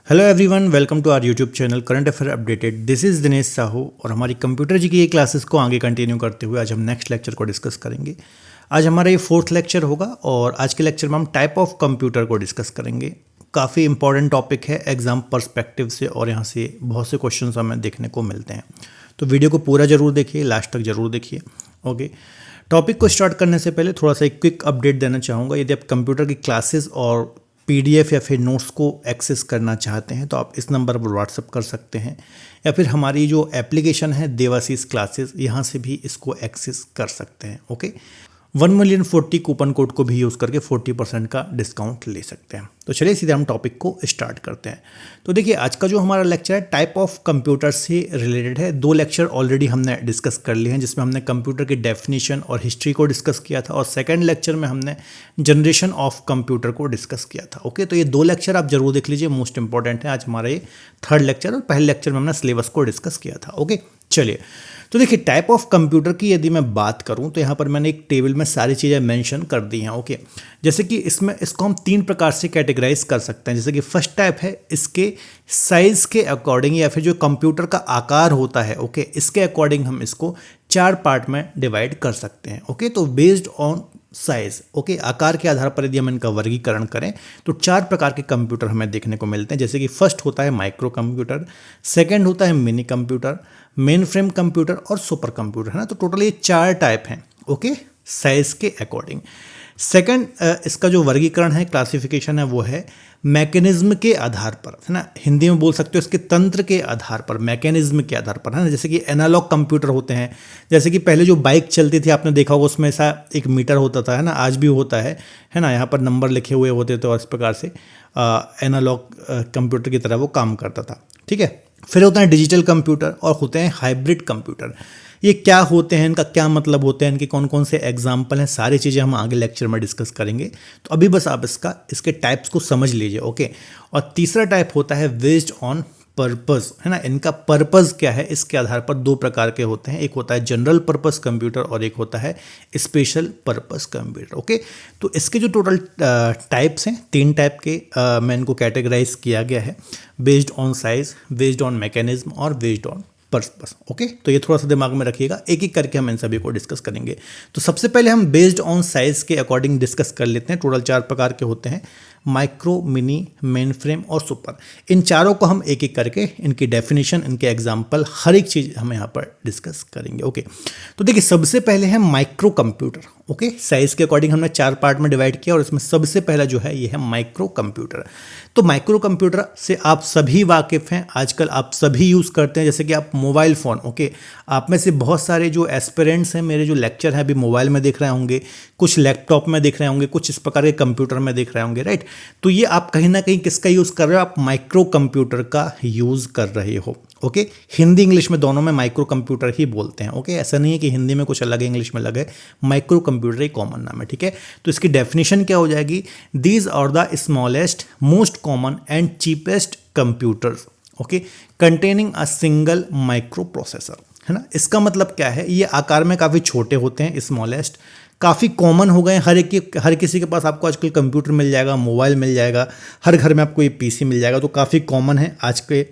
Hello everyone, welcome to our YouTube channel current affair updated. This is Dinesh Sahu और हमारी computer जी की ये classes को आगे कंटिन्यू करते हुए आज हम नेक्स्ट लेक्चर को डिस्कस करेंगे। आज हमारा ये फोर्थ लेक्चर होगा और आज के लेक्चर में हम टाइप ऑफ कंप्यूटर को डिस्कस करेंगे। काफ़ी इंपॉर्टेंट टॉपिक है एग्जाम पर्सपेक्टिव से और यहाँ से बहुत से क्वेश्चन हमें देखने को मिलते हैं, तो वीडियो को पूरा ज़रूर देखिए, लास्ट तक ज़रूर देखिए। ओके, टॉपिक को स्टार्ट करने से पहले थोड़ा सा एक क्विक अपडेट देना चाहूँगा। यदि आप कंप्यूटर की क्लासेस और PDF या फिर नोट्स को एक्सेस करना चाहते हैं तो आप इस नंबर पर व्हाट्सअप कर सकते हैं, या फिर हमारी जो एप्लीकेशन है देवाशीष क्लासेस, यहाँ से भी इसको एक्सेस कर सकते हैं। ओके, 1,040,000 कूपन कोड को भी यूज़ करके 40% का डिस्काउंट ले सकते हैं। तो चलिए सीधे हम टॉपिक को स्टार्ट करते हैं। तो देखिए, आज का जो हमारा लेक्चर है टाइप ऑफ कंप्यूटर से रिलेटेड है। 2 लेक्चर ऑलरेडी हमने डिस्कस कर लिए हैं, जिसमें हमने कंप्यूटर की डेफिनेशन और हिस्ट्री को डिस्कस किया था, और सेकंड लेक्चर में हमने जनरेशन ऑफ कंप्यूटर को डिस्कस किया था। ओके, तो ये 2 लेक्चर आप जरूर देख लीजिए, मोस्ट इंपॉर्टेंट है। आज हमारा ये थर्ड लेक्चर और पहले लेक्चर में हमने सिलेबस को डिस्कस किया था। ओके, चलिए, तो देखिए टाइप ऑफ कंप्यूटर की यदि मैं बात करूं तो यहाँ पर मैंने एक टेबल में सारी चीज़ें मेंशन कर दी हैं। ओके, जैसे कि इसको हम 3 प्रकार से कैटेगराइज कर सकते हैं। जैसे कि फर्स्ट टाइप है इसके साइज़ के अकॉर्डिंग, या फिर जो कंप्यूटर का आकार होता है, ओके, इसके अकॉर्डिंग हम इसको 4 पार्ट में डिवाइड कर सकते हैं। ओके, तो बेस्ड ऑन साइज, ओके, आकार के आधार पर यदि हम इनका वर्गीकरण करें तो 4 प्रकार के कंप्यूटर हमें देखने को मिलते हैं। जैसे कि फर्स्ट होता है माइक्रो कंप्यूटर, सेकंड होता है mini computer, main frame computer और सुपर कंप्यूटर, है ना। तो टोटल ये 4 टाइप हैं, ओके, साइज के अकॉर्डिंग। सेकंड, इसका जो वर्गीकरण है, क्लासिफिकेशन है, वो है मैकेनिज्म के आधार पर, है ना। हिंदी में बोल सकते हो इसके तंत्र के आधार पर, मैकेनिज्म के आधार पर, है ना। जैसे कि एनालॉग कंप्यूटर होते हैं, जैसे कि पहले जो बाइक चलती थी आपने देखा होगा, उसमें ऐसा एक मीटर होता था, है ना, आज भी होता है ना। यहाँ पर नंबर लिखे हुए होते थे और इस प्रकार से एनालॉग कंप्यूटर की तरह वो काम करता था। ठीक है, फिर होता है डिजिटल कंप्यूटर और होते हैं हाइब्रिड कंप्यूटर। ये क्या होते हैं, इनका क्या मतलब होते हैं, इनके कौन कौन से एग्जाम्पल हैं, सारी चीज़ें हम आगे लेक्चर में डिस्कस करेंगे। तो अभी बस आप इसके टाइप्स को समझ लीजिए। ओके, और तीसरा टाइप होता है बेस्ड ऑन पर्पस, है ना। इनका पर्पस क्या है, इसके आधार पर 2 प्रकार के होते हैं। एक होता है जनरल पर्पस कंप्यूटर और एक होता है स्पेशल पर्पस कंप्यूटर। ओके, तो इसके जो टोटल टाइप्स हैं, 3 टाइप के में इनको कैटेगराइज किया गया है, based on size, based on mechanism और बेस्ड ऑन पर्पस। ओके, तो ये थोड़ा सा दिमाग में रखिएगा, एक एक करके हम इन सभी को डिस्कस करेंगे। तो सबसे पहले हम बेस्ड ऑन साइज के अकॉर्डिंग डिस्कस कर लेते हैं। टोटल 4 प्रकार के होते हैं, माइक्रो, मिनी, मेन फ्रेम और सुपर। इन चारों को हम एक एक करके इनकी डेफिनेशन, इनके एग्जाम्पल, हर एक चीज़ हम यहाँ पर डिस्कस करेंगे। ओके, तो देखिए सबसे पहले है माइक्रो कंप्यूटर। ओके, साइज के अकॉर्डिंग हमने 4 पार्ट में डिवाइड किया और इसमें सबसे पहला जो है ये है माइक्रो कंप्यूटर। तो माइक्रो कंप्यूटर से आप सभी वाकिफ़ हैं, आजकल आप सभी यूज़ करते हैं। जैसे कि आप मोबाइल फ़ोन, ओके, आप में से बहुत सारे जो एस्पिरेंट्स हैं, मेरे जो लेक्चर हैं अभी मोबाइल में देख रहे होंगे, कुछ लैपटॉप में देख रहे होंगे, कुछ इस प्रकार के कंप्यूटर में देख रहे होंगे, राइट। तो ये आप कहीं ना कहीं किसका यूज़ कर रहे हो, आप माइक्रो कंप्यूटर का यूज़ कर रहे हो। ओके, हिंदी इंग्लिश में दोनों में माइक्रो कंप्यूटर ही बोलते हैं। ओके, ऐसा नहीं है कि हिंदी में कुछ अलग है, इंग्लिश में अलग है, माइक्रो कंप्यूटर एक कॉमन नाम है। ठीक है, तो इसकी डेफिनेशन क्या हो जाएगी, these are the smallest, most common and cheapest computers, okay, containing a single micro processor, है ना। इसका मतलब क्या है, ये आकार में काफ़ी छोटे होते हैं, स्मॉलेस्ट, काफ़ी कॉमन हो गए, हर किसी के पास आपको आजकल कंप्यूटर मिल जाएगा, मोबाइल मिल जाएगा, हर घर में आपको ये PC मिल जाएगा, तो काफ़ी कॉमन है आज के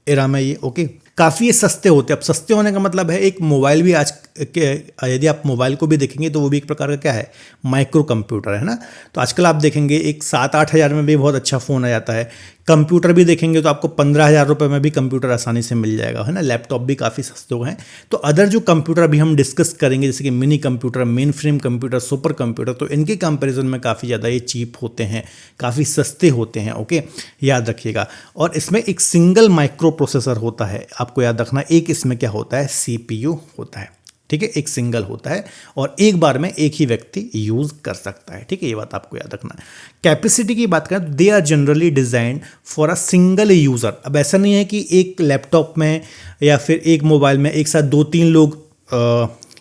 एरा में ये। ओके, काफ़ी ये सस्ते होते हैं। अब सस्ते होने का मतलब है, एक मोबाइल भी आज के, यदि आप मोबाइल को भी देखेंगे तो वो भी एक प्रकार का क्या है, माइक्रो कंप्यूटर, है ना। तो आजकल आप देखेंगे एक 7-8 हज़ार में भी बहुत अच्छा फ़ोन आ जाता है। कंप्यूटर भी देखेंगे तो आपको 15,000 रुपये में भी कंप्यूटर आसानी से मिल जाएगा, है ना। लैपटॉप भी काफ़ी सस्ते हो हैं। तो अदर जो कंप्यूटर अभी हम डिस्कस करेंगे, जैसे कि mini computer, main frame computer, super computer, तो इनके कंपैरिजन में काफ़ी ज़्यादा ये चीप होते हैं, काफ़ी सस्ते होते हैं। ओके, याद रखिएगा। और इसमें एक सिंगल माइक्रो प्रोसेसर होता है, आपको याद रखना। एक इसमें क्या होता है, CPU होता है। ठीक है, एक सिंगल होता है और एक बार में एक ही व्यक्ति यूज़ कर सकता है। ठीक है, ये बात आपको याद रखना है। कैपेसिटी की बात करें तो they are generally designed for a single user. अब ऐसा नहीं है कि एक लैपटॉप में या फिर एक मोबाइल में एक साथ 2-3 लोग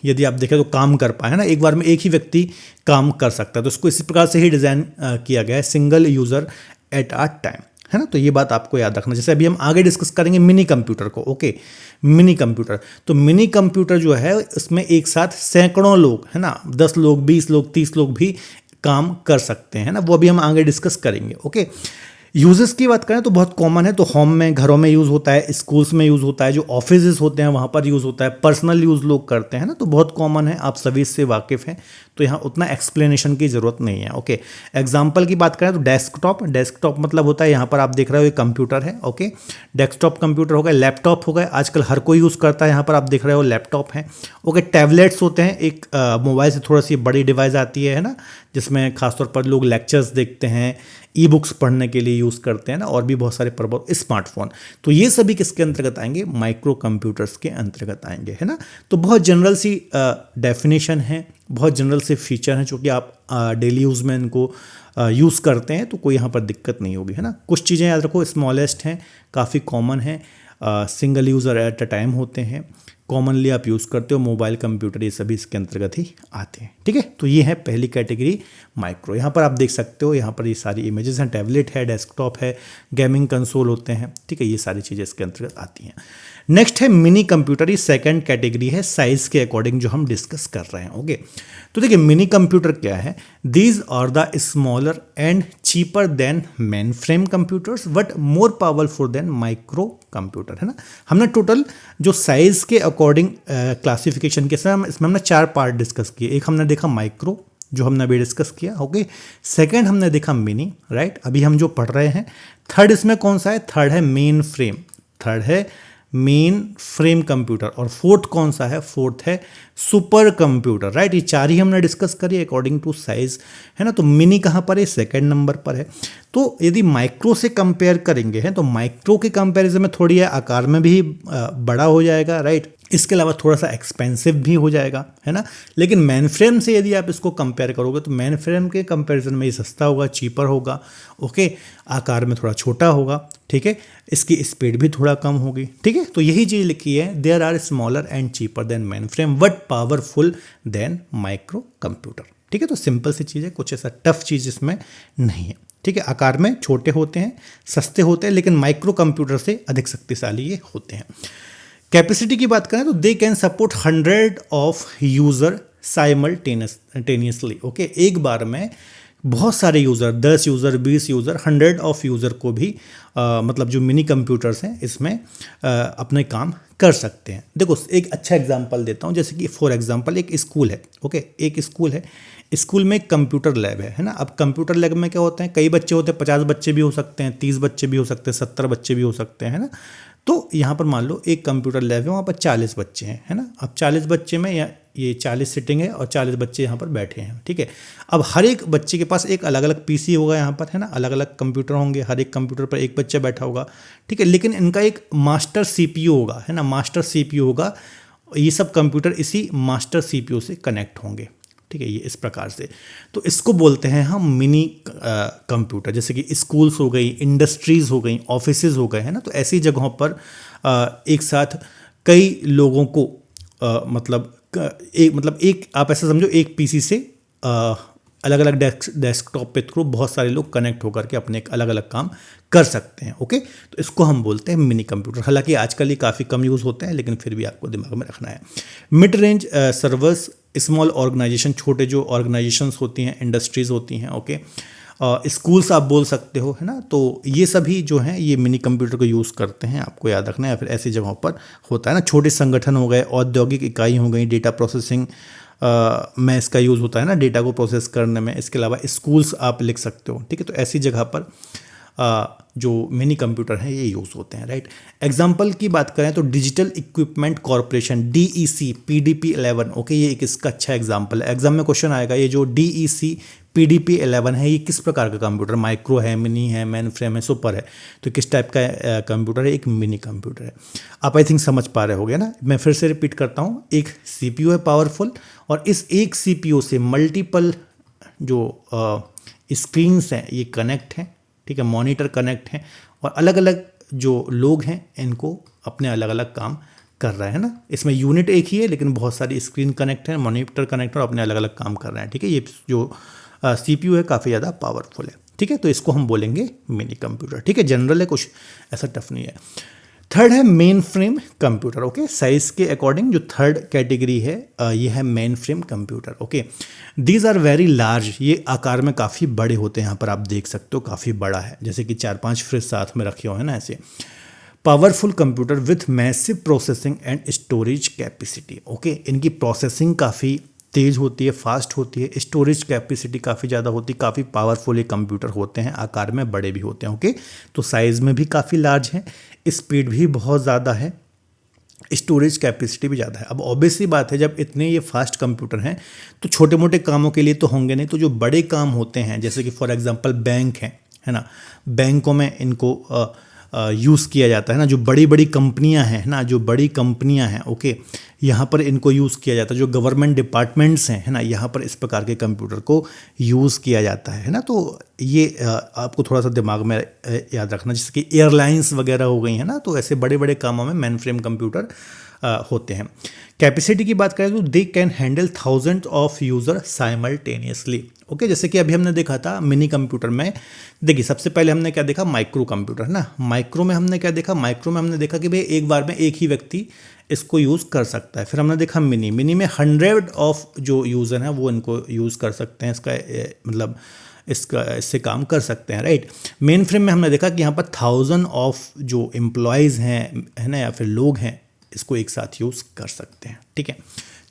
यदि आप देखें तो काम कर पाए, है ना। एक बार में एक ही व्यक्ति काम कर सकता है, तो इसको इसी प्रकार से ही डिज़ाइन किया गया है, single user at a time, है ना। तो ये बात आपको याद रखना। जैसे अभी हम आगे डिस्कस करेंगे मिनी कंप्यूटर को। ओके, मिनी कंप्यूटर, तो मिनी कंप्यूटर जो है इसमें एक साथ सैकड़ों लोग, है ना, 10 लोग, 20 लोग, 30 लोग भी काम कर सकते हैं ना, वो अभी हम आगे डिस्कस करेंगे। ओके, यूजेस की बात करें तो बहुत कॉमन है, तो होम में, घरों में यूज़ होता है, स्कूल्स में यूज़ होता है, जो ऑफिस होते हैं वहाँ पर यूज़ होता है, पर्सनल यूज़ लोग करते हैं ना, तो बहुत कॉमन है, आप सभी इससे वाकिफ़ हैं, तो यहाँ उतना एक्सप्लेनेशन की ज़रूरत नहीं है। ओके, एग्जाम्पल की बात करें तो डेस्कटॉप मतलब होता है, यहाँ पर आप देख रहे हो ये कंप्यूटर है। ओके, डेस्कटॉप कंप्यूटर हो गए, लैपटॉप हो गए, आजकल हर कोई यूज़ करता है, यहाँ पर आप देख रहे हो लैपटॉप है। ओके, टैबलेट्स होते हैं, एक मोबाइल से थोड़ा सी बड़ी डिवाइस आती है ना, जिसमें खासतौर पर लोग लेक्चर्स देखते हैं, ई बुक्स पढ़ने के लिए यूज़ करते हैं ना, और भी बहुत सारे पर्पज, स्मार्टफोन, तो ये सभी किसके अंतर्गत आएंगे, माइक्रो कंप्यूटर्स के अंतर्गत आएंगे, है ना। तो बहुत जनरल सी डेफिनेशन है, बहुत जनरल से फीचर हैं, जो कि आप डेली यूज़ में इनको यूज़ करते हैं, तो कोई यहाँ पर दिक्कत नहीं होगी, है ना। कुछ चीज़ें याद रखो, स्मॉलेस्ट हैं, काफ़ी कॉमन है, single user at a time होते हैं, कॉमनली आप यूज़ करते हो, मोबाइल कंप्यूटर, ये सभी इसके अंतर्गत ही आते हैं। ठीक है, तो ये है पहली कैटेगरी माइक्रो। यहाँ पर आप देख सकते हो, यहाँ पर ये सारी इमेजेस हैं, टैबलेट है, डेस्कटॉप है, गेमिंग कंसोल होते हैं। ठीक है, ये सारी चीज़ें इसके अंतर्गत आती हैं। नेक्स्ट है मिनी कंप्यूटर, ये सेकंड कैटेगरी है, साइज़ के अकॉर्डिंग जो हम डिस्कस कर रहे हैं। ओके, तो देखिए मिनी कंप्यूटर क्या है, these are the smaller and cheaper than main frame computers but more powerful than micro computer, है ना। हमने टोटल जो साइज़ के अकॉर्डिंग क्लासिफिकेशन के इसमें हमने 4 पार्ट डिस्कस किए। एक हमने देखा माइक्रो, जो हमने अभी डिस्कस किया। ओके, सेकंड हमने देखा मिनी, राइट, अभी हम जो पढ़ रहे हैं। थर्ड इसमें कौन सा है, थर्ड है मेन फ्रेम, थर्ड है मेन फ्रेम कंप्यूटर, और फोर्थ कौन सा है, फोर्थ है सुपर कंप्यूटर, राइट। ये 4 ही हमने डिस्कस करी अकॉर्डिंग टू साइज, है ना। तो मिनी कहाँ पर है, सेकंड नंबर पर है। तो यदि माइक्रो से कंपेयर करेंगे हैं, तो माइक्रो के कंपैरिजन में थोड़ी है, आकार में भी बड़ा हो जाएगा, राइट। इसके अलावा थोड़ा सा एक्सपेंसिव भी हो जाएगा, है ना। लेकिन मेन फ्रेम से यदि आप इसको कंपेयर करोगे, तो मेन फ्रेम के कंपैरिजन में ये सस्ता होगा, चीपर होगा। ओके, आकार में थोड़ा छोटा होगा, ठीक है, इसकी स्पीड भी थोड़ा कम होगी। ठीक है, तो यही चीज़ लिखी है, there are smaller and cheaper than main frame but powerful than micro computer. ठीक है, तो सिंपल सी चीज़ है, कुछ ऐसा टफ चीज़ इसमें नहीं है। ठीक है, आकार में छोटे होते हैं, सस्ते होते हैं, लेकिन माइक्रो कंप्यूटर से अधिक शक्तिशाली ये होते हैं। कैपेसिटी की बात करें तो they can support 100 of user simultaneously. Okay, एक बार में बहुत सारे user, 10 user, 20 user, 100 of user को भी मतलब जो मिनी कंप्यूटर्स हैं इसमें अपने काम कर सकते हैं। देखो एक अच्छा एग्जांपल देता हूँ, जैसे कि फॉर एग्जांपल एक स्कूल है। ओके, एक स्कूल है, स्कूल में एक कंप्यूटर लैब है ना। अब कंप्यूटर लैब में क्या होते हैं, कई बच्चे होते हैं, 50 बच्चे भी हो सकते हैं, 30 बच्चे भी हो सकते हैं, 70 बच्चे भी हो सकते हैं, है ना। तो यहाँ पर मान लो एक कंप्यूटर लैब है, वहाँ पर 40 बच्चे हैं, है ना। अब 40 बच्चे में ये 40 सीटिंग है और 40 बच्चे यहाँ पर बैठे हैं। ठीक है, अब हर एक बच्चे के पास एक अलग अलग पीसी होगा यहाँ पर, है ना, अलग अलग कंप्यूटर होंगे, हर एक कंप्यूटर पर एक बच्चा बैठा होगा। ठीक है, लेकिन इनका एक मास्टर सीपीयू होगा, है ना, मास्टर सीपीयू होगा। ये सब कंप्यूटर इसी मास्टर सीपीयू से कनेक्ट होंगे। ठीक है, ये इस प्रकार से, तो इसको बोलते हैं हम मिनी कंप्यूटर। जैसे कि स्कूल्स हो गई, इंडस्ट्रीज़ हो गई, ऑफिसेज हो गए, है ना। तो ऐसी जगहों पर एक साथ कई लोगों को मतलब एक आप ऐसा समझो, एक पीसी से अलग अलग डेस्कटॉप पे थ्रू बहुत सारे लोग कनेक्ट होकर के अपने अलग अलग काम कर सकते हैं। ओके, तो इसको हम बोलते हैं मिनी कंप्यूटर। हालांकि आजकल ये काफ़ी कम यूज़ होते हैं, लेकिन फिर भी आपको दिमाग में रखना है। Mid range servers, small organization, छोटे जो ऑर्गेनाइजेशंस होती हैं, इंडस्ट्रीज़ होती हैं। ओके, स्कूल्स आप बोल सकते हो, है ना। तो ये सभी जो हैं ये मिनी कंप्यूटर को यूज़ करते हैं, आपको याद रखना है। या फिर ऐसी जगहों पर होता है ना, छोटे संगठन हो गए, औद्योगिक इकाई हो गई, डेटा प्रोसेसिंग में इसका यूज़ होता है ना, डेटा को प्रोसेस करने में। इसके अलावा स्कूल्स आप लिख सकते हो। ठीक है, तो ऐसी जगह पर जो मिनी कंप्यूटर हैं ये यूज़ होते हैं, राइट। एग्जाम्पल की बात करें तो digital equipment corporation, DEC PDP-11। Okay, ये एक इसका अच्छा एग्जाम्पल है, एग्जाम में क्वेश्चन आएगा। ये जो DEC PDP-11 है, ये किस प्रकार का कंप्यूटर, माइक्रो है, मिनी है, मेन फ्रेम है, सुपर है, तो किस टाइप का कंप्यूटर है, एक मिनी कंप्यूटर है। आप आई थिंक समझ पा रहे होगे ना। मैं फिर से रिपीट करता हूँ, एक CPU है पावरफुल, और इस एक CPU से मल्टीपल जो स्क्रीन्स हैं ये कनेक्ट हैं। ठीक है, मॉनिटर कनेक्ट हैं, और अलग अलग जो लोग हैं इनको अपने अलग अलग काम कर रहे हैं ना। इसमें यूनिट एक ही है, लेकिन बहुत सारी स्क्रीन कनेक्ट है, मॉनिटर कनेक्ट है, और अपने अलग अलग काम कर रहे हैं। ठीक है, ये जो CPU है काफ़ी ज़्यादा पावरफुल है। ठीक है, तो इसको हम बोलेंगे मिनी कंप्यूटर। ठीक है, जनरल है, कुछ ऐसा टफ नहीं है। थर्ड है main frame computer. Okay, size के अकॉर्डिंग जो थर्ड कैटेगरी है ये है main frame computer. Okay, these are very large, ये आकार में काफ़ी बड़े होते हैं। यहाँ पर आप देख सकते हो काफ़ी बड़ा है, जैसे कि 4-5 फ्रिज साथ में रखे हुए हैं ना ऐसे। Powerful computer with massive processing and storage capacity. Okay, इनकी प्रोसेसिंग काफ़ी तेज़ होती है, फास्ट होती है, स्टोरेज कैपेसिटी काफ़ी ज़्यादा होती है, काफ़ी पावरफुल ये कंप्यूटर होते हैं, आकार में बड़े भी होते हैं। ओके, तो साइज़ में भी काफ़ी लार्ज है, स्पीड भी बहुत ज़्यादा है, स्टोरेज कैपेसिटी भी ज़्यादा है। अब ऑब्वियस सी बात है, जब इतने ये फास्ट कंप्यूटर हैं तो छोटे मोटे कामों के लिए तो होंगे नहीं, तो जो बड़े काम होते हैं जैसे कि फॉर एग्जांपल बैंक है ना, बैंकों में इनको यूज़ किया जाता है ना, जो बड़ी बड़ी कंपनियां हैं ना, जो बड़ी कंपनियां हैं, ओके, यहाँ पर इनको यूज़ किया जाता है। जो गवर्नमेंट डिपार्टमेंट्स हैं है ना, यहाँ पर इस प्रकार के कंप्यूटर को यूज़ किया जाता है ना। तो ये आपको थोड़ा सा दिमाग में याद रखना, जैसे कि एयरलाइंस वगैरह हो गई है ना, तो ऐसे बड़े बड़े कामों में मेन फ्रेम कंप्यूटर होते हैं। कैपेसिटी की बात करें तो they can handle thousand of user simultaneously. Okay, जैसे कि अभी हमने देखा था मिनी कंप्यूटर में, देखिए सबसे पहले हमने क्या देखा, माइक्रो कंप्यूटर है ना। माइक्रो में हमने क्या देखा, माइक्रो में हमने देखा कि भाई एक बार में एक ही व्यक्ति इसको यूज़ कर सकता है। फिर हमने देखा मिनी, मिनी में 100 ऑफ जो यूज़र हैं वो इनको यूज़ कर सकते हैं, इसका मतलब इससे काम कर सकते हैं, राइट। मेन फ्रेम में हमने देखा कि यहाँ पर 1000 ऑफ जो एम्प्लॉयज़ हैं है ना, या फिर लोग हैं, इसको एक साथ यूज़ कर सकते हैं। ठीक है,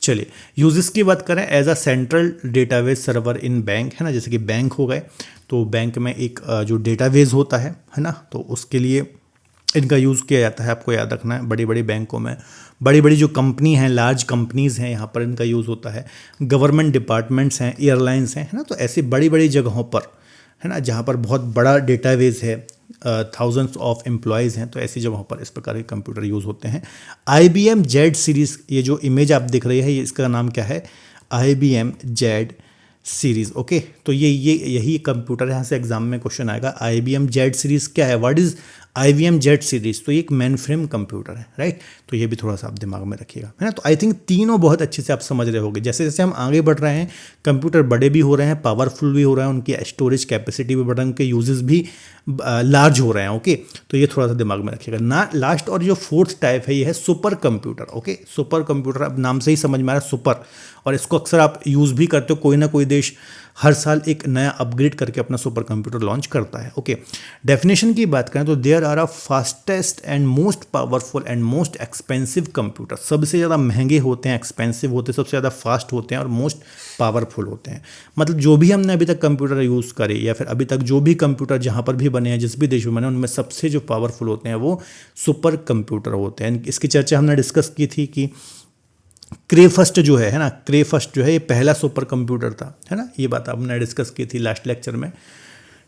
चलिए यूजेस की बात करें, as a central database server in bank है ना, जैसे कि बैंक हो गए, तो बैंक में एक जो डेटाबेस होता है ना, तो उसके लिए इनका यूज़ किया जाता है। आपको याद रखना है, बड़ी बड़ी बैंकों में बड़ी बड़ी जो कंपनी हैं, लार्ज कंपनीज़ हैं, यहाँ पर इनका यूज़ होता है। गवर्नमेंट डिपार्टमेंट्स हैं, एयरलाइंस हैं, है ना, तो ऐसी बड़ी बड़ी जगहों पर है ना, जहाँ पर बहुत बड़ा डेटाबेस है, थाउजेंड्स ऑफ एम्प्लॉयज़ हैं, तो ऐसी जगहों पर इस प्रकार के कंप्यूटर यूज़ होते हैं। IBM जेड सीरीज़, ये जो इमेज आप दिख रही है, ये इसका नाम क्या है, IBM जेड सीरीज़। ओके, तो ये यही कंप्यूटर है, यहाँ से एग्जाम में क्वेश्चन आएगा, IBM जेड सीरीज़ क्या है, what is IBM Z series. तो ये एक मेन फ्रेम कंप्यूटर है, राइट। तो ये भी थोड़ा सा आप दिमाग में रखिएगा, है ना। तो आई थिंक तीनों बहुत अच्छे से आप समझ रहे होंगे। जैसे जैसे हम आगे बढ़ रहे हैं, कंप्यूटर बड़े भी हो रहे हैं, पावरफुल भी हो रहे हैं, उनकी स्टोरेज कैपेसिटी भी बढ़ रही है, उनके यूजेस भी लार्ज हो रहे हैं। ओके, तो ये थोड़ा सा दिमाग में रखिएगा ना। लास्ट और जो फोर्थ टाइप है, ये है super computer. Okay, super computer, अब नाम से ही समझ में आ रहा है सुपर, और इसको अक्सर आप यूज़ भी करते हो। कोई ना कोई देश हर साल एक नया अपग्रेड करके अपना सुपर कंप्यूटर लॉन्च करता है। ओके, डेफिनेशन की बात करें तो there are a fastest and most powerful and most expensive computer. सबसे ज़्यादा महंगे होते हैं, एक्सपेंसिव होते हैं, सबसे ज़्यादा फास्ट होते हैं और मोस्ट पावरफुल होते हैं। मतलब जो भी हमने अभी तक कंप्यूटर यूज़ करे, या फिर अभी तक जो भी कंप्यूटर जहाँ पर भी बने हैं, जिस भी देश में बने, उनमें सबसे जो पावरफुल होते हैं वो सुपर कंप्यूटर होते हैं। इसकी चर्चा हमने डिस्कस की थी कि क्रे फर्स्ट जो है ना, क्रे फर्स्ट जो है ये पहला सुपर कंप्यूटर था, है ना। ये बात हमने डिस्कस की थी लास्ट लेक्चर में।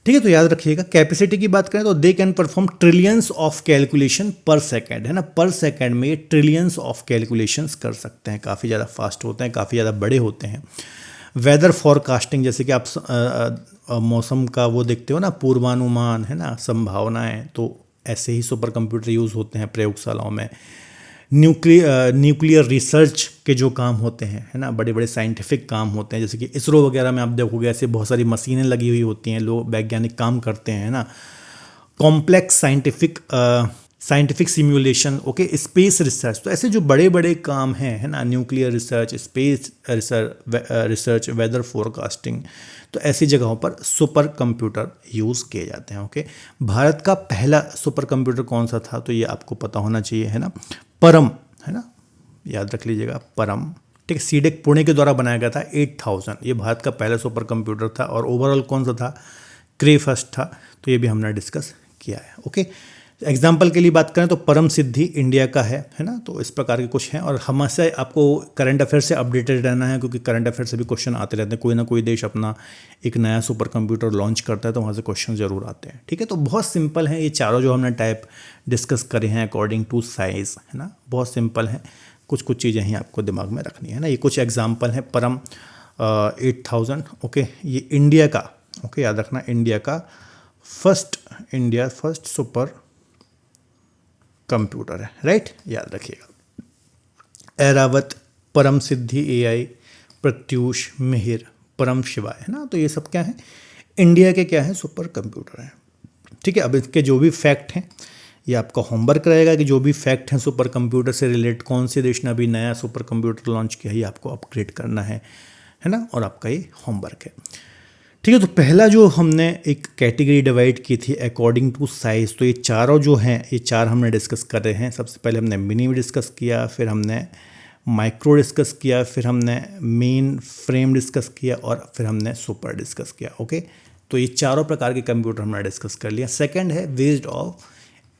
ठीक है, तो याद रखिएगा। कैपेसिटी की बात करें तो they can perform trillions of calculation पर सेकेंड, है ना। पर सेकेंड में ये ट्रिलियंस ऑफ कैलकुलेशंस कर सकते हैं, काफ़ी ज़्यादा फास्ट होते हैं, काफ़ी ज़्यादा बड़े होते हैं। वेदर फॉरकास्टिंग, जैसे कि आप मौसम का वो देखते हो ना, पूर्वानुमान, है ना, संभावनाएं, तो ऐसे ही सुपर कंप्यूटर यूज़ होते हैं प्रयोगशालाओं में। न्यूक्लियर रिसर्च के जो काम होते हैं, है ना, बड़े बड़े साइंटिफिक काम होते हैं, जैसे कि इसरो वगैरह में आप देखोगे ऐसे बहुत सारी मशीनें लगी हुई होती हैं, लोग वैज्ञानिक काम करते हैं, है ना। Complex scientific simulation, okay, space research, तो ऐसे जो बड़े बड़े काम हैं, है ना, nuclear research, space research, weather forecasting, तो ऐसी जगहों पर सुपर कंप्यूटर यूज़ किए जाते हैं। ओके, भारत का पहला सुपर कंप्यूटर कौन सा था, तो ये आपको पता होना चाहिए, है ना, परम, है ना, याद रख लीजिएगा, परम। ठीक है, सीडेक पुणे के द्वारा बनाया गया था 8000, ये भारत का पहला सुपर कंप्यूटर था। और ओवरऑल कौन सा था, क्रे फर्स्ट था, तो ये भी हमने डिस्कस किया है। ओके, एग्जाम्पल के लिए बात करें तो परम सिद्धि इंडिया का है ना। तो इस प्रकार के कुछ हैं, और हमेशा आपको करंट अफेयर से अपडेटेड रहना है, क्योंकि करंट अफेयर से भी क्वेश्चन आते रहते हैं। कोई ना कोई देश अपना एक नया सुपर कंप्यूटर लॉन्च करता है, तो वहाँ से क्वेश्चन जरूर आते हैं। ठीक है, तो बहुत सिंपल है ये चारों जो हमने टाइप डिस्कस करे हैं अकॉर्डिंग टू साइज़, है ना, बहुत सिंपल है। कुछ कुछ चीज़ें ही आपको दिमाग में रखनी है ना। ये कुछ एग्जाम्पल हैं, परम 8000, ओके, ये इंडिया का, ओके, याद रखना, इंडिया का फर्स्ट सुपर कंप्यूटर है, राइट, याद रखिएगा। ऐरावत, परम सिद्धि AI, प्रत्यूष, मिहिर, परम शिवाय, है ना। तो ये सब क्या है, इंडिया के क्या है, सुपर कंप्यूटर हैं। ठीक है, अब इसके जो भी फैक्ट हैं ये आपका होमवर्क रहेगा कि जो भी फैक्ट हैं सुपर कंप्यूटर से रिलेटेड, कौन से देश ने अभी नया सुपर कंप्यूटर लॉन्च किया है, ये आपको अपग्रेड करना है ना, और आपका ये होमवर्क है। ठीक है, तो पहला जो हमने एक कैटेगरी डिवाइड की थी अकॉर्डिंग टू साइज़, तो ये चारों जो हैं ये चार हमने डिस्कस कर रहे हैं। सबसे पहले हमने मिनी डिस्कस किया, फिर हमने माइक्रो डिस्कस किया, फिर हमने मेन फ्रेम डिस्कस किया, और फिर हमने सुपर डिस्कस किया। ओके, तो ये चारों प्रकार के कंप्यूटर हमने डिस्कस कर लिया। सेकंड है बेस्ड ऑफ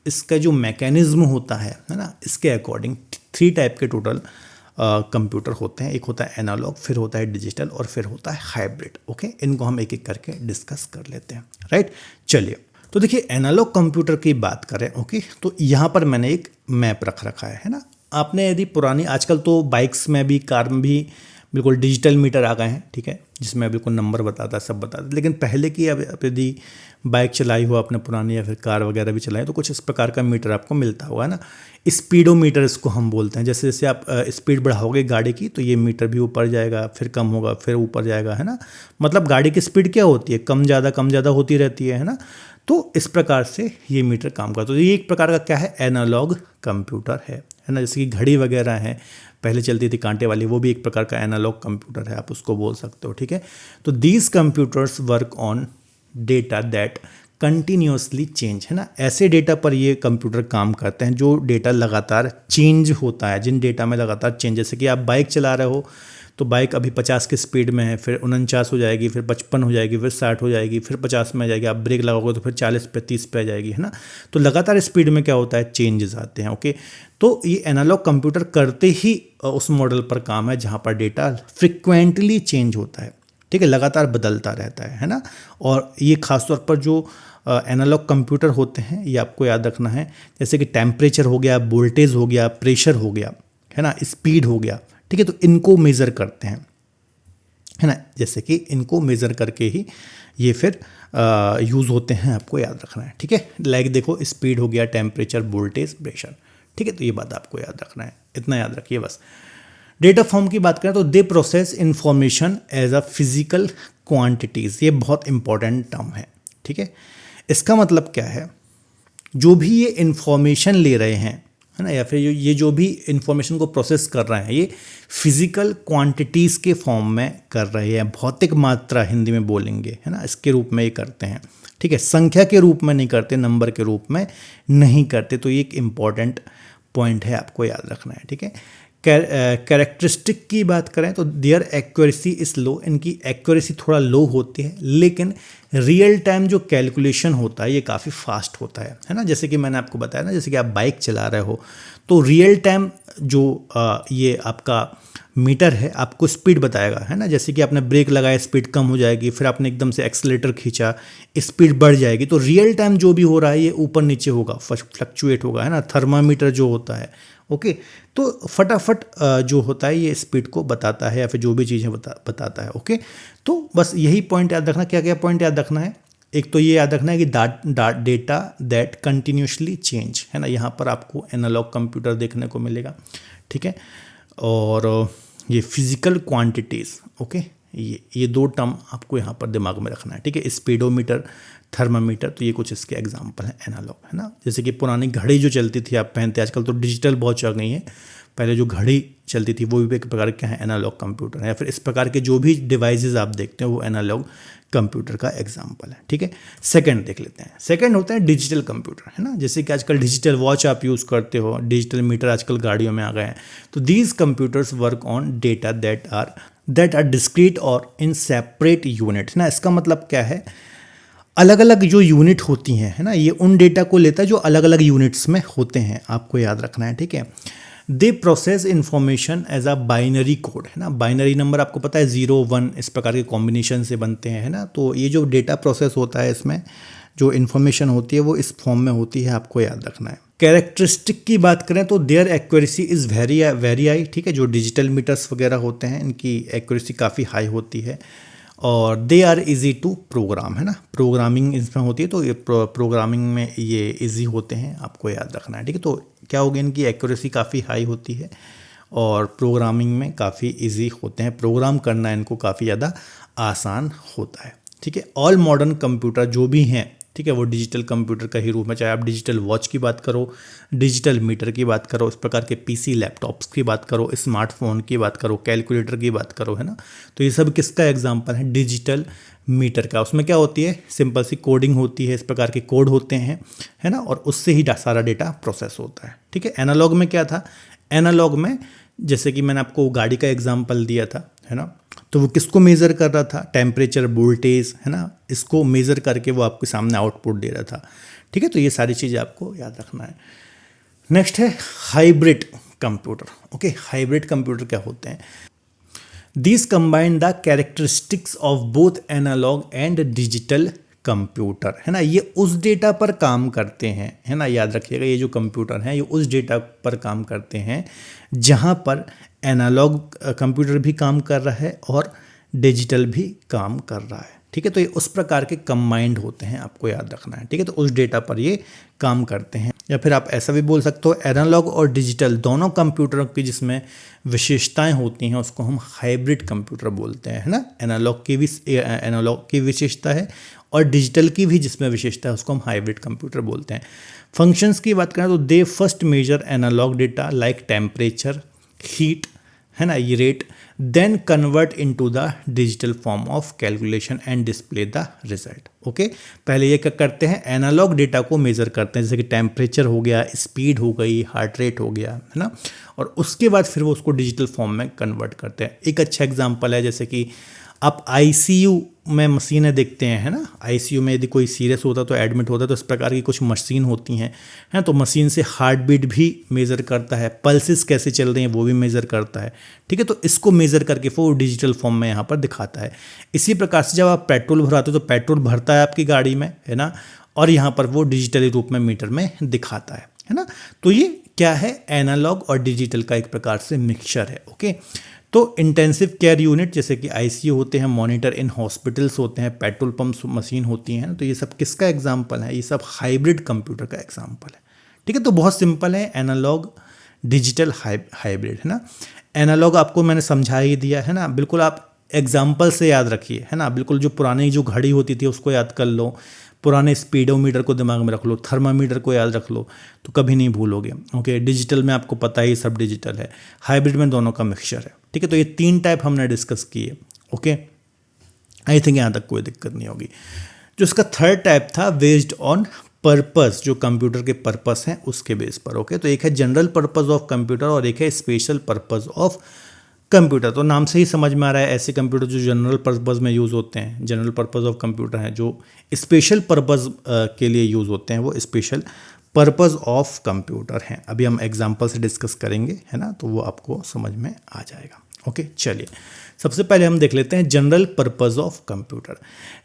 इसका जो मैकेनिज्म होता है ना, इसके अकॉर्डिंग 3 टाइप के टोटल कंप्यूटर होते हैं। एक होता है एनालॉग, फिर होता है डिजिटल, और फिर होता है हाइब्रिड। ओके, इनको हम एक एक करके डिस्कस कर लेते हैं। राइट, चलिए, तो देखिए एनालॉग कंप्यूटर की बात करें। ओके, तो यहाँ पर मैंने एक मैप रख रखा है ना। आपने यदि पुरानी, आजकल तो बाइक्स में भी, कार में भी बिल्कुल डिजिटल मीटर आ गए हैं, ठीक है, जिसमें बिल्कुल नंबर बताता है, सब बताता है। लेकिन पहले की अब यदि बाइक चलाई हो आपने पुरानी, या फिर कार वगैरह भी चलाई, तो कुछ इस प्रकार का मीटर आपको मिलता होगा ना। स्पीडोमीटर इसको हम बोलते हैं। जैसे जैसे आप स्पीड बढ़ाओगे गाड़ी की, तो ये मीटर भी ऊपर जाएगा, फिर कम होगा, फिर ऊपर जाएगा, है ना। मतलब गाड़ी की स्पीड क्या होती है, कम ज़्यादा होती रहती है ना। तो इस प्रकार से ये मीटर काम करता है। तो ये एक प्रकार का क्या है, एनालॉग कंप्यूटर है ना। जैसे कि घड़ी वगैरह है, पहले चलती थी कांटे वाली, वो भी एक प्रकार का एनालॉग कंप्यूटर है, आप उसको बोल सकते हो। ठीक है, तो these computers work on data that continuously change, है ना। ऐसे डेटा पर ये कंप्यूटर काम करते हैं जो डेटा लगातार चेंज होता है, जिन डेटा में लगातार चेंज। जैसे कि आप बाइक चला रहे हो, तो बाइक अभी 50 की स्पीड में है, फिर 49 हो जाएगी, फिर 55 हो जाएगी, फिर 60 हो जाएगी, फिर 50 में आ जाएगी। आप ब्रेक लगाओगे तो फिर 40 पे 30 पे आ जाएगी, है ना। तो लगातार स्पीड में क्या होता है, चेंजेस आते हैं। ओके, तो ये एनालॉग कंप्यूटर करते ही उस मॉडल पर काम है जहाँ पर डेटा फ्रिक्वेंटली चेंज होता है, ठीक है, लगातार बदलता रहता है ना। और ये खासतौर पर जो एनालॉग कंप्यूटर होते हैं, ये आपको याद रखना है। जैसे कि टेम्परेचर हो गया, वोल्टेज हो गया, प्रेशर हो गया, है ना, स्पीड हो गया, ठीक है, तो इनको मेज़र करते हैं, है ना। जैसे कि इनको मेज़र करके ही ये फिर यूज़ होते हैं, आपको याद रखना है। ठीक है, लाइक देखो, स्पीड हो गया, टेम्परेचर, वोल्टेज, प्रेशर, ठीक है, तो ये बात आपको याद रखना है, इतना याद रखिए बस। डेटा फॉर्म की बात करें तो they process information as a physical quantities, ये बहुत इंपॉर्टेंट टर्म है। ठीक है, इसका मतलब क्या है, जो भी ये इंफॉर्मेशन ले रहे हैं, है ना, या फिर ये जो भी इंफॉर्मेशन को प्रोसेस कर रहे हैं, ये फिजिकल क्वांटिटीज़ के फॉर्म में कर रहे हैं। भौतिक मात्रा हिंदी में बोलेंगे, है ना, इसके रूप में ये करते हैं। ठीक है, संख्या के रूप में नहीं करते, नंबर के रूप में नहीं करते। तो ये एक इम्पॉर्टेंट पॉइंट है, आपको याद रखना है। ठीक है, कैरेक्टरिस्टिक की बात करें तो देयर एक्यूरेसी इज़ लो, इनकी एक्यूरेसी थोड़ा लो होती है, लेकिन रियल टाइम जो कैलकुलेशन होता है ये काफ़ी फास्ट होता है ना। जैसे कि मैंने आपको बताया ना, जैसे कि आप बाइक चला रहे हो, तो रियल टाइम जो ये आपका मीटर है आपको स्पीड बताएगा, है ना। जैसे कि आपने ब्रेक लगाया, स्पीड कम हो जाएगी, फिर आपने एकदम से एक्सीलेटर खींचा, स्पीड बढ़ जाएगी। तो रियल टाइम जो भी हो रहा है ये ऊपर नीचे होगा, फ्लक्चुएट होगा, है ना। थर्मामीटर जो होता है, ओके, तो फटाफट जो होता है ये स्पीड को बताता है, या फिर जो भी चीज़ें बताता है। ओके, तो बस यही पॉइंट याद रखना। क्या क्या पॉइंट याद रखना है, एक तो ये याद रखना है कि डेटा दैट कंटिन्यूसली चेंज, है ना। यहाँ पर आपको एनालॉग कंप्यूटर देखने को मिलेगा, ठीक है। और ये फिजिकल क्वांटिटीज़, ओके, ये दो टर्म आपको यहाँ पर दिमाग में रखना है, ठीक है। स्पीडोमीटर, थर्मामीटर, तो ये कुछ इसके एग्जांपल हैं एनालॉग, है ना। जैसे कि पुरानी घड़ी जो चलती थी आप पहनते, आजकल तो डिजिटल बहुत चल गई है, पहले जो घड़ी चलती थी वो भी एक प्रकार के हैं एनालॉग कंप्यूटर है, या फिर इस प्रकार के जो भी डिवाइसेस आप देखते हैं वो एनालॉग कंप्यूटर का एग्जाम्पल है। ठीक है, सेकंड देख लेते हैं। सेकंड होता है डिजिटल कंप्यूटर, है ना। जैसे कि आजकल डिजिटल वॉच आप यूज़ करते हो, डिजिटल मीटर आजकल गाड़ियों में आ गए हैं। तो these computers work on data that are discrete और इन सेपरेट यूनिट, है ना। इसका मतलब क्या है, अलग अलग जो यूनिट होती हैं, है ना, ये उन डेटा को लेता है जो अलग अलग यूनिट्स में होते हैं, आपको याद रखना है। ठीक है, they process information as a binary code, है ना। बाइनरी नंबर आपको पता है 0 1 इस प्रकार के कॉम्बिनेशन से बनते हैं, है ना। तो ये जो डेटा प्रोसेस होता है, इसमें जो इन्फॉर्मेशन होती है वो इस फॉर्म में होती है, आपको याद रखना है। कैरेक्टरिस्टिक की बात करें तो their accuracy is very high, ठीक है। जो डिजिटल मीटर्स वगैरह होते हैं इनकी एक्यूरेसी काफ़ी हाई होती है, और they are easy to program, है ना। प्रोग्रामिंग इसमें होती है, तो ये प्रोग्रामिंग में ये इजी होते हैं, आपको याद रखना है। ठीक है, तो क्या होगा, इनकी एक्यूरेसी काफ़ी हाई होती है और प्रोग्रामिंग में काफ़ी इजी होते हैं, प्रोग्राम करना इनको काफ़ी ज़्यादा आसान होता है। ठीक है, ऑल मॉडर्न कंप्यूटर जो भी हैं ठीक है, वो डिजिटल कंप्यूटर का ही रूप है। चाहे आप डिजिटल वॉच की बात करो, डिजिटल मीटर की बात करो, इस प्रकार के पीसी लैपटॉप्स की बात करो, स्मार्टफोन की बात करो, कैलकुलेटर की बात करो, है ना। तो ये सब किसका एग्जाम्पल है? डिजिटल मीटर का। उसमें क्या होती है? सिंपल सी कोडिंग होती है, इस प्रकार के कोड होते हैं, है ना, और उससे ही सारा डेटा प्रोसेस होता है। ठीक है, एनालॉग में क्या था? एनालॉग में जैसे कि मैंने आपको गाड़ी का एग्जाम्पल दिया था, है ना, तो वो किसको मेज़र कर रहा था? टेम्परेचर, वोल्टेज, है ना, इसको मेज़र करके वो आपके सामने आउटपुट दे रहा था। ठीक है, तो ये सारी चीज़ें आपको याद रखना है। नेक्स्ट है hybrid computer. Okay, hybrid computer क्या होते हैं? These combine the characteristics of both analog and digital computer, है ना। ये उस डेटा पर काम करते हैं, है ना, याद रखिएगा, ये जो कंप्यूटर हैं ये उस डेटा पर काम करते हैं जहाँ पर एनालॉग कंप्यूटर भी काम कर रहा है और डिजिटल भी काम कर रहा है। ठीक है, तो ये उस प्रकार के कंबाइंड होते हैं, आपको याद रखना है। ठीक है, तो उस डेटा पर ये काम करते हैं। या फिर आप ऐसा भी बोल सकते हो, एनालॉग और डिजिटल दोनों कंप्यूटरों की जिसमें विशेषताएं होती हैं उसको हम हाइब्रिड कंप्यूटर बोलते हैं, है ना। एनालॉग की विशेषता है और डिजिटल की भी जिसमें विशेषता है उसको हम हाइब्रिड कंप्यूटर बोलते हैं। फंक्शंस की बात करें तो they first measure analogue data like temperature, heat, है ना, ये rate, then convert into the digital form of calculation and display the result. Okay, पहले ये क्या करते हैं? एनालॉग डेटा को मेजर करते हैं, जैसे कि टेम्परेचर हो गया, स्पीड हो गई, हार्ट रेट हो गया, है ना, और उसके बाद फिर वो उसको डिजिटल फॉर्म में कन्वर्ट करते हैं। एक अच्छा एग्जांपल है, जैसे कि आप आईसीयू में मशीनें देखते हैं, है ना। आईसीयू में यदि कोई सीरियस होता है तो एडमिट होता है, तो इस प्रकार की कुछ मशीन होती हैं, तो मशीन से हार्ट बीट भी मेज़र करता है, पल्सेस कैसे चल रही हैं वो भी मेज़र करता है। ठीक है, तो इसको मेज़र करके वो डिजिटल फॉर्म में यहाँ पर दिखाता है। इसी प्रकार से जब आप पेट्रोल भराते हो तो पेट्रोल भरता है आपकी गाड़ी में, है ना, और यहाँ पर वो डिजिटली रूप में मीटर में दिखाता है ना। तो ये क्या है? एनालॉग और डिजिटल का एक प्रकार से मिक्सचर है। ओके, तो इंटेंसिव केयर यूनिट जैसे कि आईसीयू होते हैं, मॉनिटर इन हॉस्पिटल्स होते हैं, पेट्रोल पंप मशीन होती हैं, तो ये सब किसका एग्जांपल है? ये सब हाइब्रिड कंप्यूटर का एग्जांपल है। ठीक है, तो बहुत सिंपल है, एनालॉग, डिजिटल, हाइब्रिड, है ना। एनालॉग आपको मैंने समझा ही दिया, है ना, बिल्कुल आप एग्जाम्पल से याद रखिए, है ना, बिल्कुल जो पुरानी जो घड़ी होती थी उसको याद कर लो, पुराने स्पीडोमीटर को दिमाग में रख लो, थर्मामीटर को याद रख लो, तो कभी नहीं भूलोगे। ओके, डिजिटल में आपको पता ही सब डिजिटल है, हाइब्रिड में दोनों का मिक्सचर है। ठीक है, तो ये 3 टाइप हमने डिस्कस किए। ओके, आई थिंक यहाँ तक कोई दिक्कत नहीं होगी। जो इसका थर्ड टाइप था बेस्ड ऑन पर्पस, जो कंप्यूटर के पर्पस हैं उसके बेस पर। ओके, तो एक है जनरल पर्पस ऑफ कंप्यूटर और एक है स्पेशल पर्पस ऑफ कंप्यूटर। तो नाम से ही समझ में आ रहा है, ऐसे कंप्यूटर जो जनरल पर्पस में यूज़ होते हैं, जनरल पर्पस ऑफ कंप्यूटर हैं। जो स्पेशल पर्पस के लिए यूज़ होते हैं वो स्पेशल पर्पस ऑफ कंप्यूटर हैं। अभी हम एग्जांपल से डिस्कस करेंगे, है ना, तो वो आपको समझ में आ जाएगा। ओके, चलिए सबसे पहले हम देख लेते हैं general purpose of computer.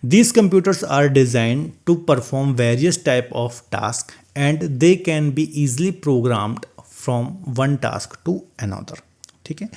These computers are designed to perform various type of task and they can be easily programmed from one task to another. ठीक है,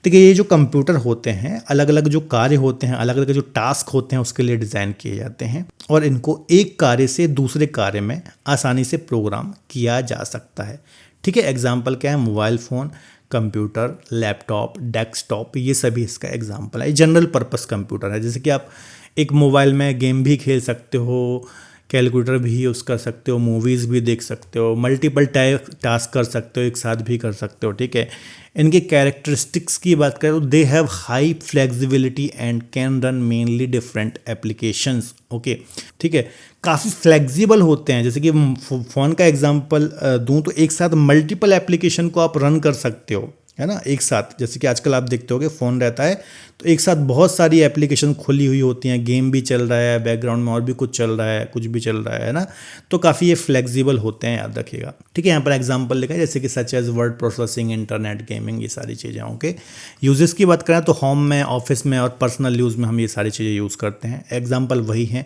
देखिए ये जो कंप्यूटर होते हैं, अलग अलग जो कार्य होते हैं, अलग अलग जो टास्क होते हैं उसके लिए डिज़ाइन किए जाते हैं और इनको एक कार्य से दूसरे कार्य में आसानी से प्रोग्राम किया जा सकता है। ठीक है, एग्जाम्पल क्या है? Mobile phone, computer, laptop, desktop, ये सभी इसका एग्जाम्पल है। जनरल पर्पस कंप्यूटर है, जैसे कि आप एक मोबाइल में गेम भी खेल सकते हो, कैलकुलेटर भी यूज़ कर सकते हो, मूवीज़ भी देख सकते हो, मल्टीपल टास्क कर सकते हो, एक साथ भी कर सकते हो। ठीक है, इनके कैरेक्टरिस्टिक्स की बात करें तो they have high flexibility and can run mainly different applications. Okay, ठीक है, काफ़ी फ्लेक्सिबल होते हैं। जैसे कि फ़ोन का एग्जांपल दूं तो एक साथ मल्टीपल एप्लीकेशन को आप रन कर सकते हो, है ना, एक साथ। जैसे कि आजकल आप देखते होगे फ़ोन रहता है तो एक साथ बहुत सारी एप्लीकेशन खुली हुई होती हैं, गेम भी चल रहा है, बैकग्राउंड में और भी कुछ चल रहा है, कुछ भी चल रहा है ना, तो काफ़ी ये फ्लेक्सिबल होते हैं, याद रखिएगा। ठीक है, यहाँ पर एग्जांपल लिखा है जैसे कि such as word processing, internet, gaming, ये सारी चीज़ें। ओके, यूजेस की बात करें तो होम में, ऑफिस में और पर्सनल यूज़ में हम ये सारी चीज़ें यूज़ करते हैं। एग्जाम्पल वही हैं।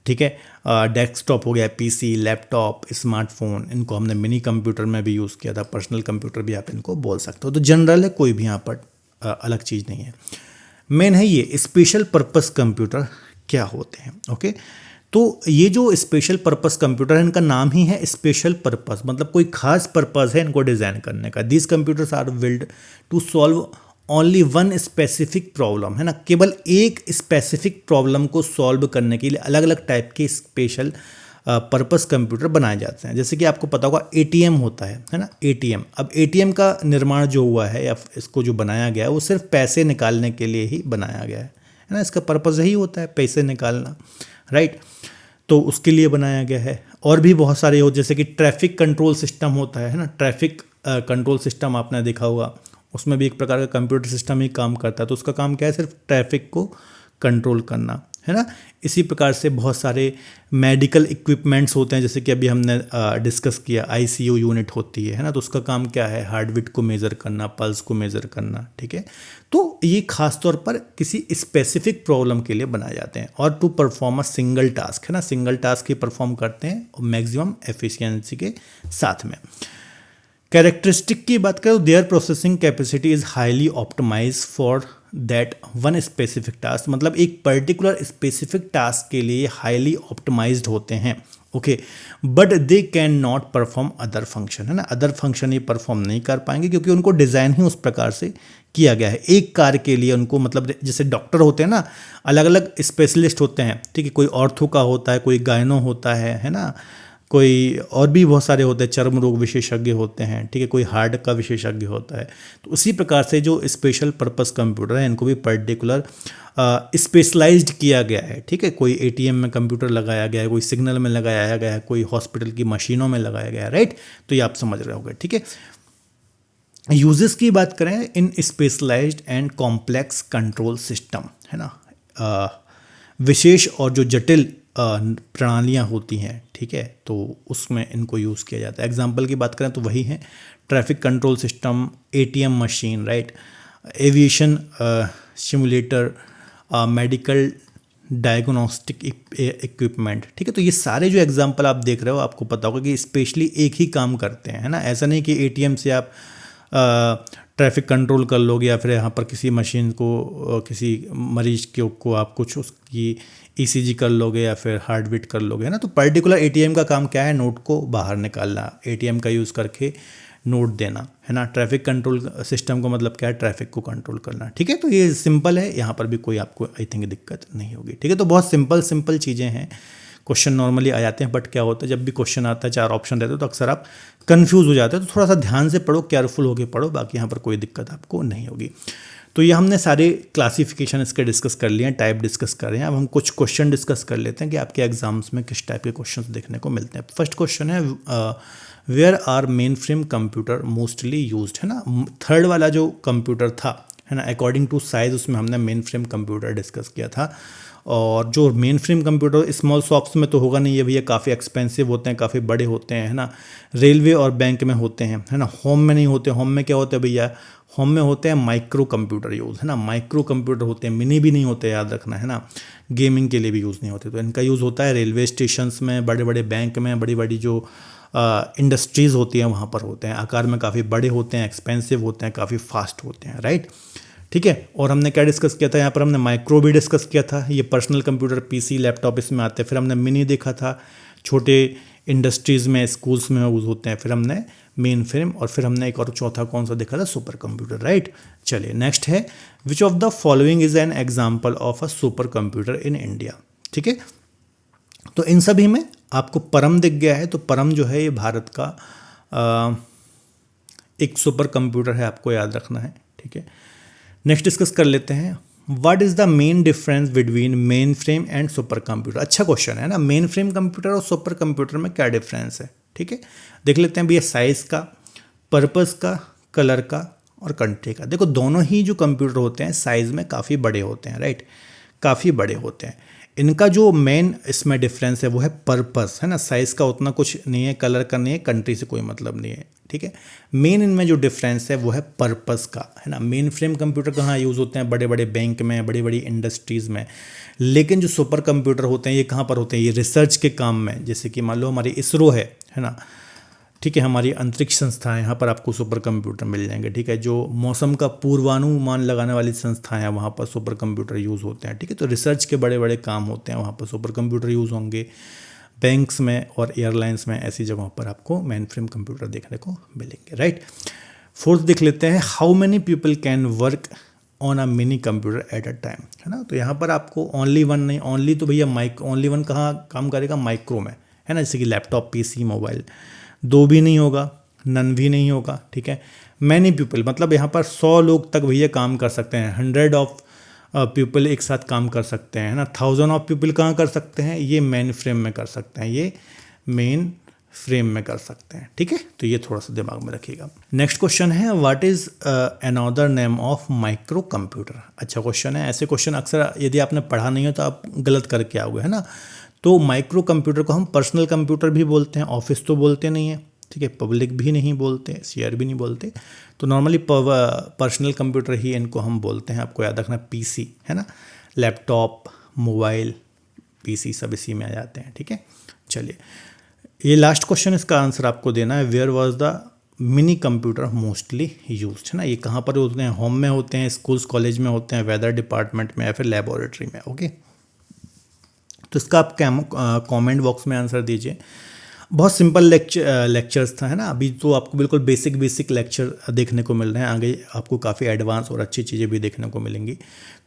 ठीक है, डेस्कटॉप हो गया, पीसी, लैपटॉप, स्मार्टफोन, इनको हमने मिनी कंप्यूटर में भी यूज़ किया था, पर्सनल कंप्यूटर भी आप इनको बोल सकते हो। तो जनरल है, कोई भी यहाँ पर अलग चीज़ नहीं है। मेन है ये स्पेशल पर्पस कंप्यूटर क्या होते हैं। ओके, तो ये जो स्पेशल पर्पस कंप्यूटर है इनका नाम ही है स्पेशल पर्पस, मतलब कोई खास पर्पस है इनको डिज़ाइन करने का। These computers are build to solve only one specific problem, है ना, केवल एक स्पेसिफिक प्रॉब्लम को सॉल्व करने के लिए अलग अलग टाइप के स्पेशल पर्पस कंप्यूटर बनाए जाते हैं। जैसे कि आपको पता होगा एटीएम होता है ना, एटीएम। अब एटीएम का निर्माण जो हुआ है या इसको जो बनाया गया है वो सिर्फ पैसे निकालने के लिए ही बनाया गया है ना। इसका पर्पस यही होता है, पैसे निकालना, राइट। तो उसके लिए बनाया गया है। और भी बहुत सारे हो, जैसे कि ट्रैफिक कंट्रोल सिस्टम होता है ना, ट्रैफिक कंट्रोल सिस्टम आपने देखा होगा, उसमें भी एक प्रकार का कंप्यूटर सिस्टम ही काम करता है। तो उसका काम क्या है, सिर्फ ट्रैफिक को कंट्रोल करना, है ना। इसी प्रकार से बहुत सारे मेडिकल इक्विपमेंट्स होते हैं, जैसे कि अभी हमने डिस्कस किया आईसीयू यूनिट होती है ना। तो उसका काम क्या है, हार्ट बीट को मेज़र करना, पल्स को मेज़र करना, ठीक है। तो ये खास तौर पर किसी स्पेसिफिक प्रॉब्लम के लिए बनाए जाते हैं और to perform a single task, है ना, सिंगल टास्क ही परफॉर्म करते हैं मैक्सिमम एफिशिएंसी के साथ में। कैरेक्टरिस्टिक की बात करें तो their processing capacity is highly optimize for that one specific task, मतलब एक पर्टिकुलर स्पेसिफिक टास्क के लिए हाईली ऑप्टिमाइज्ड होते हैं, okay. But they can not perform other function, है ना, अदर फंक्शन ये परफॉर्म नहीं कर पाएंगे क्योंकि उनको डिज़ाइन ही उस प्रकार से किया गया है। एक कार्य के लिए उनको, मतलब जैसे डॉक्टर होते हैं ना, अलग अलग स्पेशलिस्ट होते हैं, ठीक है। कोई ऑर्थो का होता है, कोई गायनो होता है ना, कोई और भी बहुत सारे होते हैं, चर्म रोग विशेषज्ञ होते हैं, ठीक है, कोई हार्ट का विशेषज्ञ होता है। तो उसी प्रकार से जो स्पेशल पर्पस कंप्यूटर है इनको भी पर्टिकुलर स्पेशलाइज्ड किया गया है, ठीक है। कोई एटीएम में कंप्यूटर लगाया गया है, कोई सिग्नल में लगाया गया है, कोई हॉस्पिटल की मशीनों में लगाया गया है, राइट। तो ये आप समझ रहे होंगे, ठीक है। यूजेस की बात करें, इन specialised and complex control system, है ना, विशेष और जो जटिल प्रणालियाँ होती हैं, ठीक है, तो उसमें इनको यूज़ किया जाता है। एग्जाम्पल की बात करें तो वही है traffic control system, ATM machine, right, aviation simulator, medical diagnostic equipment, ठीक है। तो ये सारे जो एग्जाम्पल आप देख रहे हो, आपको पता होगा कि स्पेशली एक ही काम करते हैं, है ना। ऐसा नहीं कि एटीएम से आप ट्रैफिक कंट्रोल कर लोगे या फिर यहाँ पर किसी मशीन को, किसी मरीज को आप कुछ उसकी ईसीजी कर लोगे या फिर हार्ट बीट कर लोगे, है ना। तो पर्टिकुलर एटीएम का काम क्या है, नोट को बाहर निकालना, एटीएम का यूज़ करके नोट देना, है ना। ट्रैफिक कंट्रोल सिस्टम का मतलब क्या है, ट्रैफिक को कंट्रोल करना, ठीक है। तो ये सिंपल है, यहाँ पर भी कोई आपको आई थिंक दिक्कत नहीं होगी, ठीक है। तो बहुत सिंपल चीज़ें हैं। क्वेश्चन नॉर्मली आ जाते हैं, बट क्या होता है जब भी क्वेश्चन आता है, 4 ऑप्शन रहते हैं, तो अक्सर आप कंफ्यूज हो जाते हैं। तो थोड़ा सा ध्यान से पढ़ो, केयरफुल होकर पढ़ो, बाकी यहाँ पर कोई दिक्कत आपको नहीं होगी। तो ये हमने सारे क्लासिफिकेशन इसके डिस्कस कर लिए हैं, टाइप डिस्कस कर रहे हैं। अब हम कुछ क्वेश्चन डिस्कस कर लेते हैं कि आपके एग्जाम्स में किस टाइप के क्वेश्चन देखने को मिलते हैं। First question is where are main frame computer mostly used, है ना। थर्ड वाला जो कंप्यूटर था, है ना, अकॉर्डिंग टू साइज, उसमें हमने मेन फ्रेम कंप्यूटर डिस्कस किया था। और जो main frame computer small shops में तो होगा नहीं, ये भैया काफ़ी एक्सपेंसिव होते हैं, काफ़ी बड़े होते हैं, है ना। रेलवे और बैंक में होते हैं, है ना। होम में नहीं होते। होम में क्या होता है भैया, होम में होते हैं माइक्रो कंप्यूटर यूज़, है ना। माइक्रो कंप्यूटर होते हैं, मिनी भी नहीं होते, याद रखना, है ना। गेमिंग के लिए भी यूज़ नहीं होते। तो इनका यूज़ होता है रेलवे स्टेशंस में, बड़े बड़े बैंक में, बड़ी बड़ी जो इंडस्ट्रीज़ होती हैं वहाँ पर होते हैं। आकार में काफ़ी बड़े होते हैं, एक्सपेंसिव होते हैं, काफ़ी फास्ट होते हैं, राइट, ठीक है। और हमने क्या डिस्कस किया था, यहाँ पर हमने माइक्रो भी डिस्कस किया था, ये पर्सनल कंप्यूटर, पीसी, लैपटॉप इसमें आते हैं। फिर हमने मिनी देखा था, छोटे इंडस्ट्रीज़ में, स्कूल्स में यूज़ होते हैं। फिर हमने मेन फ्रेम, और फिर हमने एक और चौथा कौन सा देखा था, सुपर कंप्यूटर, राइट। चलिए नेक्स्ट है which of the following is an example of a super computer in India, ठीक है। तो इन सभी में आपको परम दिख गया है। तो परम जो है ये भारत का एक सुपर कंप्यूटर है, आपको याद रखना है, ठीक है। नेक्स्ट डिस्कस कर लेते हैं, what is the main difference between main frame and super computer. अच्छा क्वेश्चन है ना, मेन फ्रेम कंप्यूटर और सुपर कंप्यूटर में क्या डिफरेंस है, ठीक है। देख लेते हैं भैया, साइज़ का, पर्पस का, कलर का और कंट्री का। देखो दोनों ही जो कंप्यूटर होते हैं साइज़ में काफ़ी बड़े होते हैं, राइट, काफ़ी बड़े होते हैं। इनका जो मेन इसमें डिफरेंस है वो है पर्पस, है ना। साइज़ का उतना कुछ नहीं है, कलर का नहीं है, कंट्री से कोई मतलब नहीं है, ठीक है। मेन इनमें जो डिफरेंस है वो है पर्पस का, है ना। मेन फ्रेम कंप्यूटर कहाँ यूज़ होते हैं, बड़े बड़े बैंक में, बड़ी बड़ी इंडस्ट्रीज़ में। लेकिन जो सुपर कंप्यूटर होते हैं ये कहाँ पर होते हैं, ये रिसर्च के काम में। जैसे कि मान लो हमारी इसरो है ना, ठीक है, हमारी अंतरिक्ष संस्थाएं, यहाँ पर आपको सुपर कंप्यूटर मिल जाएंगे, ठीक है। जो मौसम का पूर्वानुमान लगाने वाली संस्थाएं हैं वहाँ पर सुपर कंप्यूटर यूज़ होते हैं, ठीक है। तो रिसर्च के बड़े बड़े काम होते हैं, वहाँ पर सुपर कंप्यूटर यूज़ होंगे। बैंक्स में और एयरलाइंस में, ऐसी जगहों पर आपको मेन फ्रेम कंप्यूटर देखने को मिलेंगे, राइट। फोर्थ देख लेते हैं, how many people can work on a mini computer at a time, है ना। तो यहाँ पर आपको ओनली वन नहीं, ओनली तो भैया ओनली वन कहाँ काम करेगा, माइक्रो में, है ना, जैसे कि लैपटॉप, पीसी, मोबाइल। 2 भी नहीं होगा, नन भी नहीं होगा, ठीक है। मैनी पीपल मतलब यहाँ पर 100 लोग तक भैया काम कर सकते हैं, 100 ऑफ पीपल एक साथ काम कर सकते हैं, है ना। 1000 ऑफ पीपल कहाँ कर सकते हैं, ये मेन फ्रेम में कर सकते हैं, ये मेन फ्रेम में कर सकते हैं, ठीक है। तो ये थोड़ा सा दिमाग में रखिएगा। नेक्स्ट क्वेश्चन है what is another name of micro computer. अच्छा क्वेश्चन है, ऐसे क्वेश्चन अक्सर यदि आपने पढ़ा नहीं हो तो आप गलत करके आओगे, है ना। तो माइक्रो कंप्यूटर को हम पर्सनल कंप्यूटर भी बोलते हैं, ऑफिस तो बोलते नहीं है, ठीक है, पब्लिक भी नहीं बोलते, शेयर भी नहीं बोलते, तो नॉर्मली पर्सनल कंप्यूटर ही इनको हम बोलते हैं। आपको याद रखना पीसी, है ना, लैपटॉप, मोबाइल, पीसी सब इसी में आ जाते हैं, ठीक है। चलिए ये लास्ट क्वेश्चन, इसका आंसर आपको देना है। Where was the mini computer mostly used, है ना। ये कहाँ पर होते हैं, होम में होते हैं, स्कूल्स कॉलेज में होते हैं, वेदर डिपार्टमेंट में या फिर लेबोरेटरी में, ओके। तो इसका आप कमेंट बॉक्स में आंसर दीजिए। बहुत सिंपल लेक्चर्स था, है ना। अभी तो आपको बिल्कुल बेसिक लेक्चर देखने को मिल रहे हैं, आगे आपको काफ़ी एडवांस और अच्छी चीज़ें भी देखने को मिलेंगी।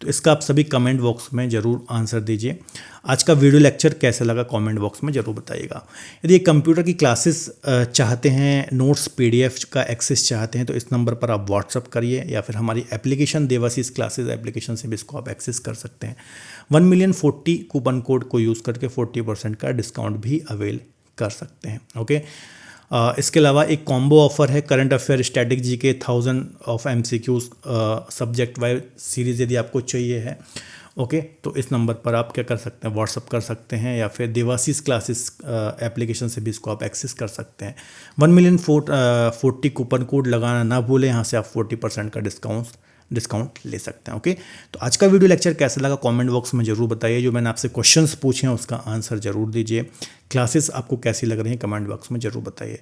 तो इसका आप सभी कमेंट बॉक्स में ज़रूर आंसर दीजिए। आज का वीडियो लेक्चर कैसा लगा कमेंट बॉक्स में ज़रूर बताइएगा। यदि ये कंप्यूटर की क्लासेस चाहते हैं, नोट्स PDF का एक्सेस चाहते हैं, तो इस नंबर पर आप व्हाट्सअप करिए या फिर हमारी एप्लीकेशन देवाशीष क्लासेस एप्लीकेशन से भी इसको आप एक्सेस कर सकते हैं। 1,040,000 कूपन कोड को यूज़ करके 40% का डिस्काउंट भी अवेल कर सकते हैं, ओके। इसके अलावा एक कॉम्बो ऑफर है, current affair, static GK, 1000 of MCQs subject wise series यदि आपको चाहिए है, ओके। तो इस नंबर पर आप क्या कर सकते हैं, व्हाट्सअप कर सकते हैं या फिर देवाशीष क्लासेस एप्लीकेशन से भी इसको आप एक्सेस कर सकते हैं। 1,040,000 कूपन कोड लगाना ना भूलें, यहाँ से आप 40% का डिस्काउंट ले सकते हैं, ओके। तो आज का वीडियो लेक्चर कैसा लगा कमेंट बॉक्स में ज़रूर बताइए। जो मैंने आपसे क्वेश्चंस पूछे हैं उसका आंसर ज़रूर दीजिए। क्लासेस आपको कैसी लग रही हैं कमेंट बॉक्स में ज़रूर बताइए।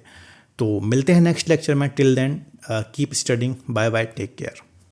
तो मिलते हैं नेक्स्ट लेक्चर में। Till then keep studying, bye bye, take care.